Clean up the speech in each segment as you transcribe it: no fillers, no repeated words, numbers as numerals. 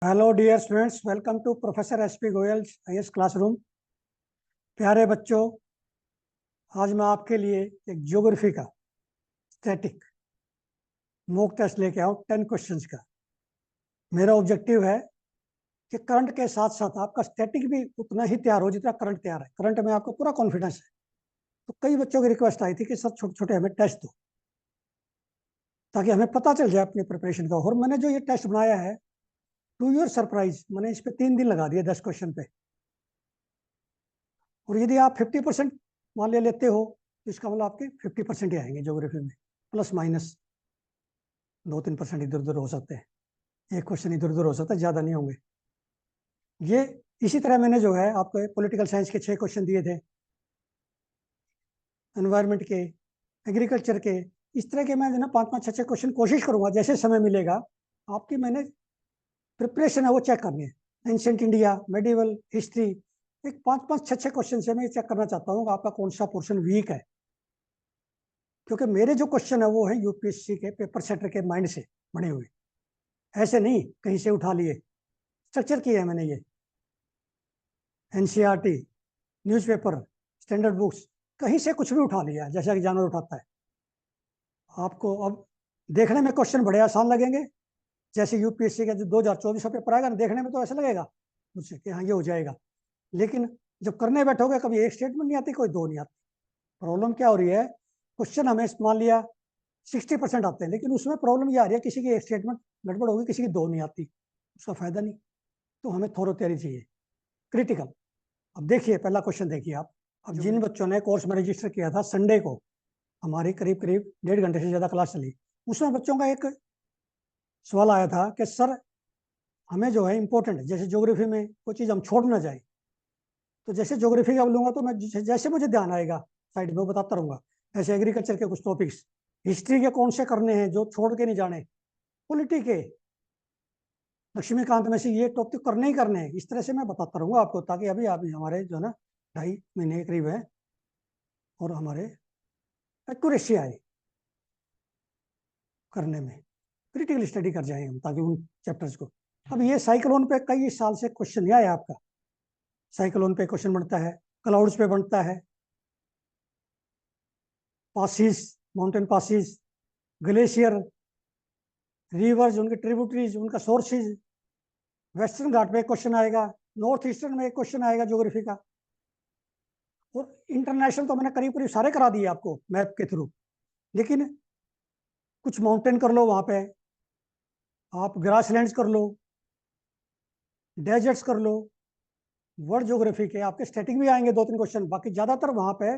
Hello dear students, welcome to professor SP Goyal IAS classroom. प्यारे बच्चों, आज मैं आपके लिए एक ज्योग्राफी का स्टैटिक मॉक टेस्ट लेके आऊँ 10 क्वेश्चंस का। मेरा ऑब्जेक्टिव है कि करंट के साथ साथ आपका स्टैटिक भी उतना ही तैयार हो जितना करंट तैयार है। करंट में आपको पूरा कॉन्फिडेंस है। तो कई बच्चों की रिक्वेस्ट आई थी कि सर छोटे छोटे हमें टेस्ट दो ताकि हमें पता चल जाए अपनी प्रिपरेशन का। और मैंने जो ये टेस्ट बनाया है, टू योर सरप्राइज, मैंने इस पे 3 दिन लगा दिए 10 क्वेश्चन पे। और यदि आप 50% मान लिया लेते हो तो इसका मतलब आपके 50% ही आएंगे ज्योग्राफी में, प्लस माइनस 2-3% इधर उधर हो सकते हैं। एक क्वेश्चन इधर उधर हो सकता है, ज़्यादा नहीं होंगे ये। इसी तरह मैंने जो है आपको पॉलिटिकल साइंस के 6 क्वेश्चन दिए थे, एनवायरनमेंट के, एग्रीकल्चर के। इस तरह के मैं जो ना 5-5, 6-6 क्वेश्चन कोशिश करूंगा जैसे समय मिलेगा। आपकी मैंने प्रिपरेशन है वो चेक करनी है। एंशियंट इंडिया, मेडिवल हिस्ट्री, एक 5-5, 6-6 क्वेश्चन से मैं चेक करना चाहता हूँ आपका कौन सा पोर्शन वीक है। क्योंकि मेरे जो क्वेश्चन है वो है यूपीएससी के पेपर सेटर के माइंड से बने हुए, ऐसे नहीं कहीं से उठा लिए। स्ट्रक्चर किया है मैंने ये, एनसीईआरटी, न्यूज़पेपर, स्टैंडर्ड बुक्स, कहीं से कुछ भी उठा लिया जैसा कि जानवर उठाता है। आपको अब देखने में क्वेश्चन बड़े आसान लगेंगे। जैसे यूपीएससी का जो 2024 का पेपर आएगा ना, देखने में तो ऐसा लगेगा मुझसे कि हाँ ये हो जाएगा, लेकिन जब करने बैठोगे कभी एक स्टेटमेंट नहीं आती, कोई दो नहीं आती। प्रॉब्लम क्या हो रही है, क्वेश्चन हमें मान लिया 60% आते हैं, लेकिन उसमें प्रॉब्लम ये आ रही है किसी की एक स्टेटमेंट गड़बड़ होगी, किसी की दो नहीं आती, उसका फायदा नहीं। तो हमें थोड़ा तैयारी चाहिए, क्रिटिकल। अब देखिए पहला क्वेश्चन देखिए आप। अब जिन बच्चों ने कोर्स में रजिस्टर किया था संडे को, हमारी करीब करीब 1.5 घंटे से ज़्यादा क्लास चली, उसमें बच्चों का एक सवाल आया था कि सर हमें जो है इंपॉर्टेंट, जैसे ज्योग्राफी में कोई चीज़ हम छोड़ ना जाए, तो जैसे ज्योग्राफी का लूंगा तो मैं जैसे मुझे ध्यान आएगा साइड में बताता रहूंगा। ऐसे एग्रीकल्चर के कुछ टॉपिक्स, हिस्ट्री के कौन से करने हैं जो छोड़ के नहीं जाने, पॉलिटी के, लक्ष्मीकांत में से ये टॉपिक करने ही करने हैं। इस तरह से मैं बताता रहूंगा आपको, ताकि अभी आप हमारे जो है ना 2.5 महीने के करीब है और हमारे एक्यूरेसी आए करने में, क्रिटिकल स्टडी कर जाएंगे हम ताकि उन चैप्टर्स को। अब ये साइक्लोन पे कई साल से क्वेश्चन नहीं आया आपका। साइक्लोन पे क्वेश्चन बनता है, क्लाउड्स पे बनता है, passes, mountain passes, glacier, reverse, उनके ट्रिब्यूटरीज, उनका सोर्सेज। वेस्टर्न घाट में एक क्वेश्चन आएगा, नॉर्थ ईस्टर्न में एक क्वेश्चन आएगा ज्योग्राफी का। और इंटरनेशनल तो मैंने करीब करीब सारे करा दिए आपको मैप के थ्रू, लेकिन कुछ माउंटेन कर लो वहां पे, आप ग्रासलैंड्स कर लो, डेजर्ट्स कर लो। वर्ल्ड ज्योग्राफी के आपके स्टैटिक भी आएंगे 2-3 क्वेश्चन, बाकी ज्यादातर वहां पे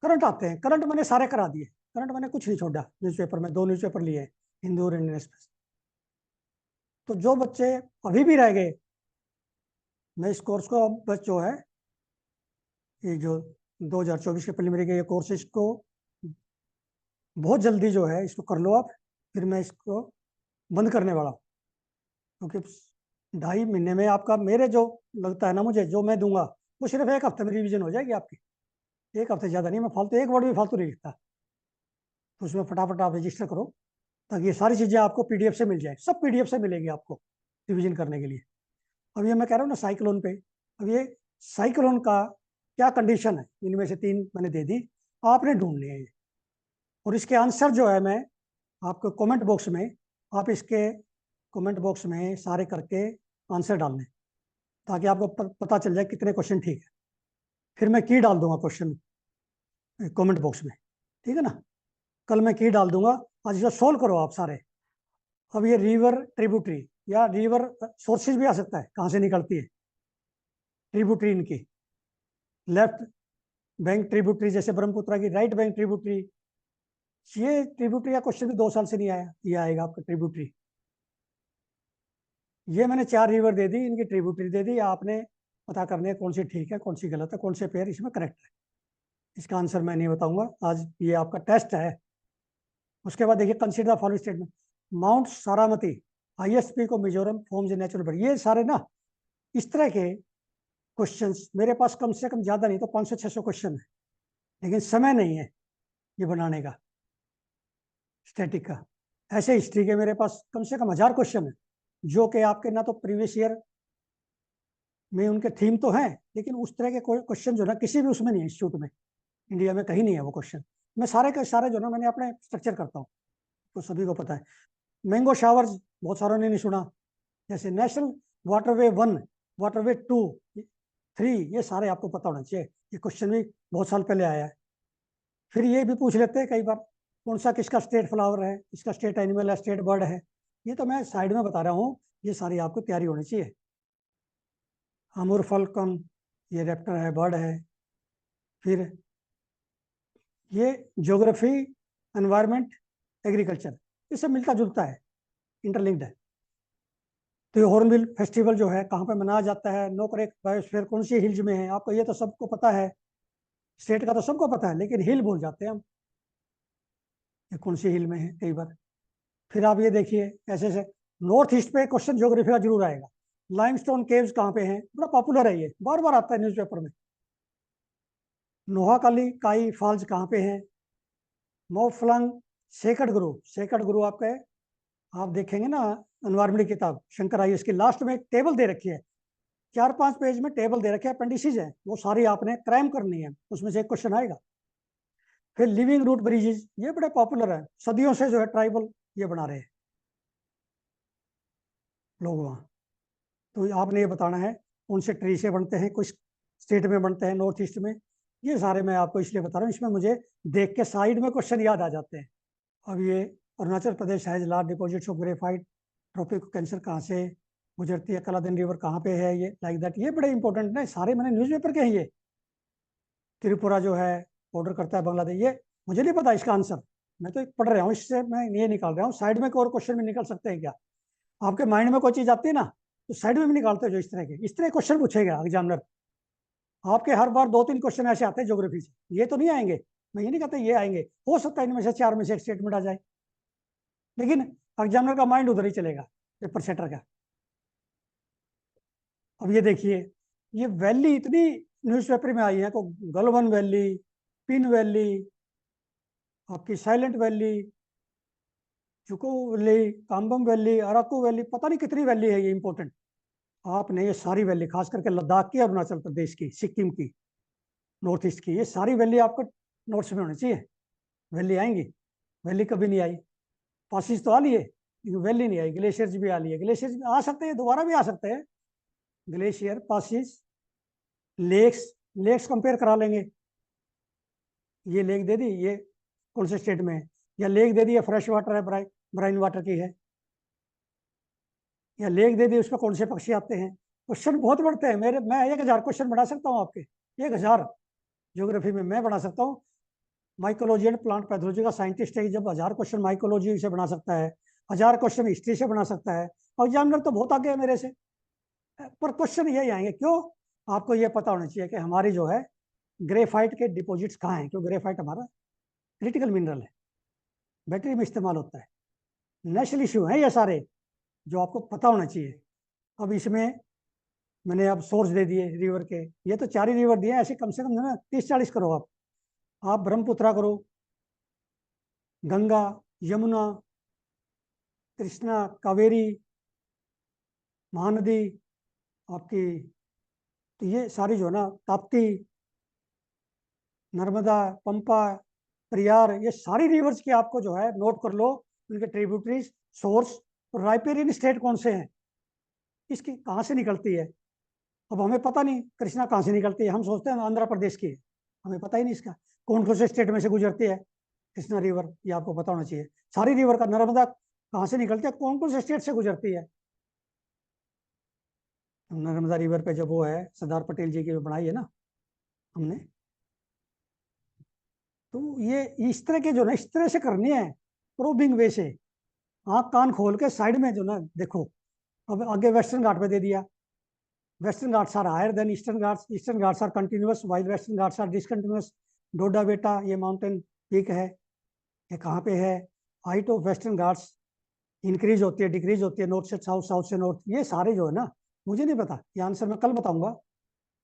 करंट आते हैं। करंट मैंने सारे करा दिए, करंट मैंने कुछ नहीं छोड़ा। न्यूज़पेपर में 2 न्यूज़पेपर लिए, हिंदू और इंडियन एक्सप्रेस। तो जो बच्चे अभी भी रह गए, मैं इस कोर्स को अब बस जो है ये जो 2024 के प्रीलिमिनरी के ये कोर्स, इसको बहुत जल्दी जो है इसको कर लो आप, फिर मैं इसको बंद करने वाला हूँ। क्योंकि 2.5 महीने में आपका, मेरे जो लगता है ना मुझे, जो मैं दूंगा वो सिर्फ एक हफ्ते में रिवीजन हो जाएगी आपकी। एक हफ्ते ज़्यादा नहीं, मैं फालतू एक वर्ड भी फालतू नहीं लिखता। तो उसमें फटाफट आप रजिस्टर करो ताकि ये सारी चीज़ें आपको पीडीएफ से मिल जाए, सब पीडीएफ से मिलेगी आपको रिवीजन करने के लिए। अब ये मैं कह रहा हूँ ना साइक्लोन पे, अब ये साइक्लोन का क्या कंडीशन है, इनमें से 3 मैंने दे दी, आपने ढूंढनी है ये। और इसके आंसर जो है मैं आपको कमेंट बॉक्स में, आप इसके कमेंट बॉक्स में सारे करके आंसर डालने, ताकि आपको पता चल जाए कितने क्वेश्चन ठीक है। फिर मैं की डाल दूंगा क्वेश्चन कमेंट बॉक्स में, ठीक है ना। कल मैं की डाल दूंगा, आज इसको सोल्व करो आप सारे। अब ये रिवर ट्रिब्यूटरी या रिवर सोर्सेज भी आ सकता है, कहाँ से निकलती है ट्रिब्यूटरी इनकी। लेफ्ट बैंक ट्रिब्यूटरी जैसे ब्रह्मपुत्र की, राइट बैंक ट्रिब्यूटरी। ये ट्रिब्यूटरी का क्वेश्चन भी 2 साल से नहीं आया, ये आएगा आपका ट्रिब्यूटरी। ये मैंने 4 रिवर दे दी, इनकी ट्रिब्यूटरी दे दी, आपने पता करने कौन सी ठीक है कौन सी गलत है, कौन से पेयर इसमें करेक्ट है। इसका आंसर मैं नहीं बताऊंगा आज, ये आपका टेस्ट है। उसके बाद देखिए, consider the following statement. Mount Saramati, highest peak of Mizoram, forms a natural bird. ये सारे ना इस तरह के क्वेश्चंस मेरे पास कम से कम ज्यादा नहीं तो 500-600 क्वेश्चन है, लेकिन समय नहीं है ये बनाने का स्टैटिक का। ऐसे हिस्ट्री के मेरे पास कम से कम 1000 क्वेश्चन है, जो कि आपके ना तो प्रीवियस ईयर में उनके थीम तो हैं, लेकिन उस तरह के क्वेश्चन जो ना किसी भी उसमें नहीं है, इंस्टीट्यूट में इंडिया में कहीं नहीं है वो क्वेश्चन। मैं सारे के सारे जो ना मैंने अपने स्ट्रक्चर करता हूँ, तो सभी को पता है। मैंगो शावर्स बहुत सारों ने नहीं सुना, जैसे नेशनल वाटरवे 1, वाटरवे 2, 3, ये सारे आपको पता होना चाहिए। ये क्वेश्चन भी बहुत साल पहले आया है। फिर ये भी पूछ लेते हैं कई बार, कौन सा किसका स्टेट फ्लावर है, इसका स्टेट एनिमल है, स्टेट बर्ड है। ये तो मैं साइड में बता रहा हूँ, ये सारी आपको तैयारी होनी चाहिए। अमूर फल्कन, ये रेप्टर है, बर्ड है। फिर ये ज्योग्राफी, एनवायरनमेंट, एग्रीकल्चर, ये सब मिलता जुलता है, इंटरलिंक्ड है। तो ये हॉर्नबिल फेस्टिवल जो है कहाँ पे मनाया जाता है, नोकरेक बायोस्फीयर कौन सी हिल्स में है, आपको ये तो सबको पता है। स्टेट का तो सबको पता है, लेकिन हिल भूल जाते हैं हम, ये कौन सी हिल में है कई बार। फिर आप ये देखिए ऐसे ऐसे नॉर्थ ईस्ट पे क्वेश्चन ज्योग्राफी का जरूर आएगा। लाइमस्टोन केव्स कहाँ पे हैं, बड़ा पॉपुलर है, ये बार बार आता है न्यूज़पेपर में। नोहाकाली काई फॉल्स कहाँ पे हैं, मोफलंग सेकट गुरु, सेकट गुरु आपका है, आप देखेंगे ना एनवायरमेंट की किताब शंकर आई, इसकी लास्ट में एक टेबल दे रखी है, 4-5 पेज में टेबल दे रखे हैं, अपेंडिसेस है, वो सारी आपने क्रैम करनी है, उसमें से एक क्वेश्चन आएगा। फिर लिविंग रूट ब्रिजेस, ये बड़े पॉपुलर है, सदियों से जो है ट्राइबल ये बना रहे हैं लोग वहाँ। तो आपने ये बताना है कौन से ट्री से बनते हैं, कुछ स्टेट में बनते हैं, नॉर्थ ईस्ट में। ये सारे मैं आपको इसलिए बता रहा हूँ, इसमें मुझे देख के साइड में क्वेश्चन याद आ जाते हैं। अब ये Arunachal Pradesh has large deposits of graphite, tropic cancer कहाँ से गुजरती है, कलादन रिवर कहाँ पे है, ये लाइक दैट, ये बड़े इंपॉर्टेंट है, सारे मैंने न्यूज़पेपर के हैं ये। त्रिपुरा जो है बॉर्डर करता है बांग्लादेश, ये मुझे नहीं पता इसका आंसर, मैं तो पढ़ रहा हूँ, इससे मैं ये निकाल रहा हूँ। साइड में और क्वेश्चन भी निकल सकते हैं क्या, आपके माइंड में कोई चीज आती है ना, तो साइड में भी निकालते हो, जो इस तरह क्वेश्चन पूछेगा एग्जामिनर। आपके हर बार 2-3 क्वेश्चन ऐसे आते हैं ज्योग्राफी से, ये तो नहीं आएंगे, मैं ये नहीं कहता ये आएंगे, हो सकता है इनमें से 4 में से एक स्टेटमेंट आ जाए, लेकिन एग्जामिनर का माइंड उधर ही चलेगा, पेपर सेटर का। अब ये देखिए, ये वैली इतनी न्यूज़पेपर में आई है, को गलवन वैली, पिन वैली, आपकी silent valley, Dzukou valley, काम्बम valley, Araku valley, पता नहीं कितनी वैली है ये इंपॉर्टेंट। आपने ये सारी वैली, खास करके लद्दाख की, अरुणाचल प्रदेश की, सिक्किम की, नॉर्थ ईस्ट की, ये सारी वैली आपको नोट्स में होनी चाहिए। वैली आएंगी, वैली कभी नहीं आई, पासिस तो आ लिए, लेकिन वैली नहीं आई। ग्लेशियर्स भी आ लिए, ग्लेशियर्स आ सकते हैं, दोबारा भी आ सकते हैं, glacier, passes, lakes, lakes compare करा लेंगे, ये लेक दे दी, ये कौन से स्टेट में है, या लेक दे दी है फ्रेश वाटर है, ब्राइन वाटर की है, या लेक दे दी उसमें कौन से पक्षी आते हैं। क्वेश्चन बहुत बढ़ते हैं मेरे, मैं 1000 क्वेश्चन बना सकता हूँ आपके, 1000 ज्योग्राफी में मैं बना सकता हूँ। माइकोलॉजी एंड प्लांट पैथोलॉजी का साइंटिस्ट है, जब 1000 क्वेश्चन माइकोलॉजी से बना सकता है, 1000 क्वेश्चन हिस्ट्री से बना सकता है, और एग्जामिनर तो बहुत आगे है मेरे से। पर क्वेश्चन यही आएंगे, क्यों, आपको ये पता होना चाहिए कि हमारी जो है ग्रेफाइट के डिपॉजिट्स कहाँ हैं, क्यों ग्रेफाइट हमारा क्रिटिकल मिनरल है, बैटरी में इस्तेमाल होता है। नेशनल इशू है ये सारे, जो आपको पता होना चाहिए। अब इसमें मैंने अब सोर्स दे दिए रिवर के, ये तो 4 ही रिवर दिए, ऐसे कम से कम ना 30-40 करो आप ब्रह्मपुत्रा करो, गंगा, यमुना, कृष्णा, कावेरी, महानदी आपकी, तो ये सारी जो है ना, ताप्ती, नर्मदा, पंपा, परियार, ये सारी रिवर्स की आपको जो है नोट कर लो, उनके ट्रिब्यूटरीज, सोर्स, और राइपेरियन स्टेट कौन से हैं, इसकी कहाँ से निकलती है। अब हमें पता नहीं कृष्णा कहाँ से निकलती है, हम सोचते हैं आंध्र प्रदेश की है, हमें पता ही नहीं इसका कौन कौन से स्टेट में से गुजरती है कृष्णा रिवर, ये आपको पता होना चाहिए। सारी रिवर का, नर्मदा कहाँ से निकलती है, कौन कौन से स्टेट से गुजरती है। नर्मदा रिवर पे जब वो है सरदार पटेल जी की बनाई है ना हमने, तो ये इस तरह के जो ना, इस तरह से करनी है, प्रोबिंग वे से, आँख कान खोल के साइड में जो ना देखो। अब आगे वेस्टर्न घाट पे दे दिया, Western Ghats are higher than Eastern Ghats, Eastern Ghats are continuous while Western Ghats are discontinuous. Doda Betta ये माउंटेन पीक है, ये कहाँ पे है, height of Western Ghats increase होती है, डिक्रीज होती है, नॉर्थ से साउथ, साउथ से नॉर्थ, ये सारे जो है ना, मुझे नहीं पता, ये आंसर मैं कल बताऊंगा।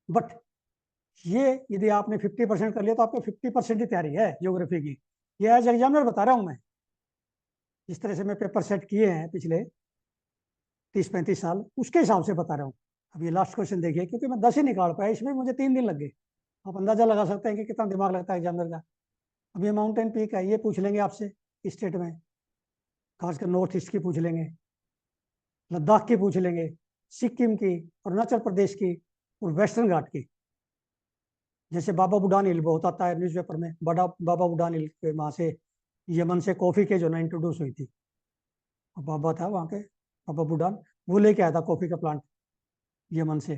बट ये यदि आपने 50% कर लिया तो आपको 50% ही तैयारी है ज्योग्राफी की, ये एज एग्जामिनर बता रहा हूँ मैं, जिस तरह से मैं पेपर सेट किए हैं पिछले, 30-35 साल, उसके हिसाब से बता रहा हूँ। अब ये लास्ट क्वेश्चन देखिए, क्योंकि मैं 10 ही निकाल पाया, इसमें मुझे 3 दिन लग गए। आप अंदाजा लगा सकते हैं कि कितना दिमाग लगता है एग्जामिनर का। अब ये माउंटेन पीक है, ये पूछ लेंगे आपसे स्टेट में, खासकर नॉर्थ ईस्ट की पूछ लेंगे, लद्दाख की पूछ लेंगे, सिक्किम की, अरुणाचल प्रदेश की और वेस्टर्न घाट की। जैसे बाबा बुडान हिल बहुत आता है न्यूज़पेपर में, बड़ा बाबा बुडान हिल के वहां से यमन से कॉफी के जो ना इंट्रोड्यूस हुई थी, और बाबा था वहां के, बाबा बुडान, वो लेके आया था कॉफी का प्लांट यमन से,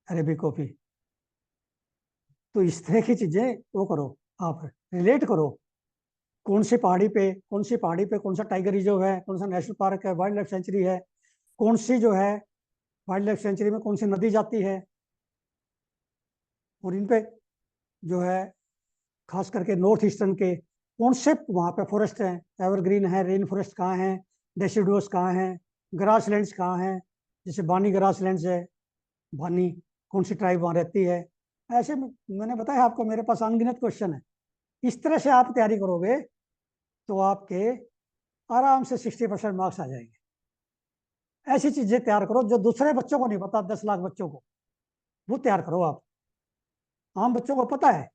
अरेबिक कॉफी। तो इस तरह की चीजें वो करो, आप रिलेट करो, कौन सी पहाड़ी पे कौन सा टाइगर रिजर्व है, कौन सा नेशनल पार्क है, वाइल्ड लाइफ सेंचुरी है, कौन सी जो है वाइल्ड लाइफ सेंचुरी में कौन सी नदी जाती है, और इन पे जो है खास करके नॉर्थ ईस्टर्न के कौन से वहाँ पे फॉरेस्ट हैं, एवरग्रीन है, रेन फॉरेस्ट कहाँ हैं, डेसिडुअस कहाँ हैं, ग्रास लैंड्स कहाँ हैं, जैसे बानी ग्रास लैंड्स है, बानी कौन सी ट्राइब वहाँ रहती है। ऐसे मैंने बताया आपको, मेरे पास अनगिनत क्वेश्चन है। इस तरह से आप तैयारी करोगे तो आपके आराम से 60% मार्क्स आ जाएंगे। ऐसी चीजें तैयार करो जो दूसरे बच्चों को नहीं पता, 10 लाख बच्चों को, वो तैयार करो आप। आम बच्चों को पता है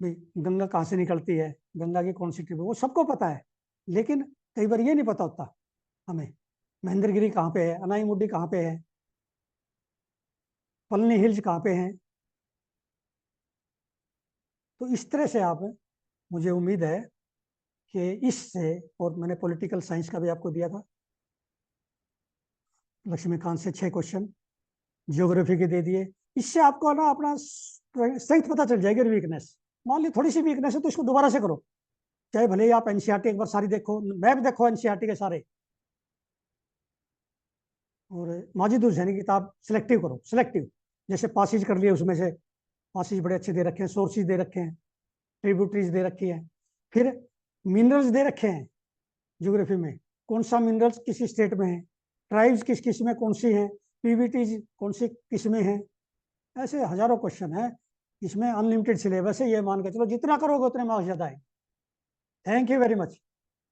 भाई गंगा कहाँ से निकलती है, गंगा की कौन सी ट्रिब, वो सबको पता है, लेकिन कई बार ये नहीं पता होता हमें, महेंद्रगिरी कहाँ पे है, अनाई मुड्डी कहाँ पे है, पलनी हिल्स कहाँ पे हैं। तो इस तरह से आप, मुझे उम्मीद है कि इससे, और मैंने पॉलिटिकल साइंस का भी आपको दिया था, लक्ष्मीकांत से 6 क्वेश्चन, ज्योग्राफी के दे दिए। इससे आपको ना अपना स्ट्रेंथ पता चल जाएगी और वीकनेस। मान ली थोड़ी सी वीकनेस है तो इसको दोबारा से करो, चाहे भले ही आप एनसीईआरटी एक बार सारी देखो, मैप देखो एनसीईआरटी के सारे, और माजिद हुसैनी की किताब सिलेक्टिव करो, सिलेक्टिव, जैसे पासिज कर लिए उसमें से, पासिज बड़े अच्छे दे रखे हैं, सोर्सेज दे रखे हैं, ट्रिब्यूटरीज दे रखी है, फिर मिनरल्स दे रखे हैं ज्योग्राफी में, कौन सा मिनरल्स किस स्टेट में है, ट्राइब्स किस किस में कौन सी है, पीवीटीज कौन सी किस में है। ऐसे हजारों क्वेश्चन है इसमें, अनलिमिटेड सिलेबस है, ये मान के चलो जितना करोगे उतने मार्क्स ज्यादा है। Thank you very much.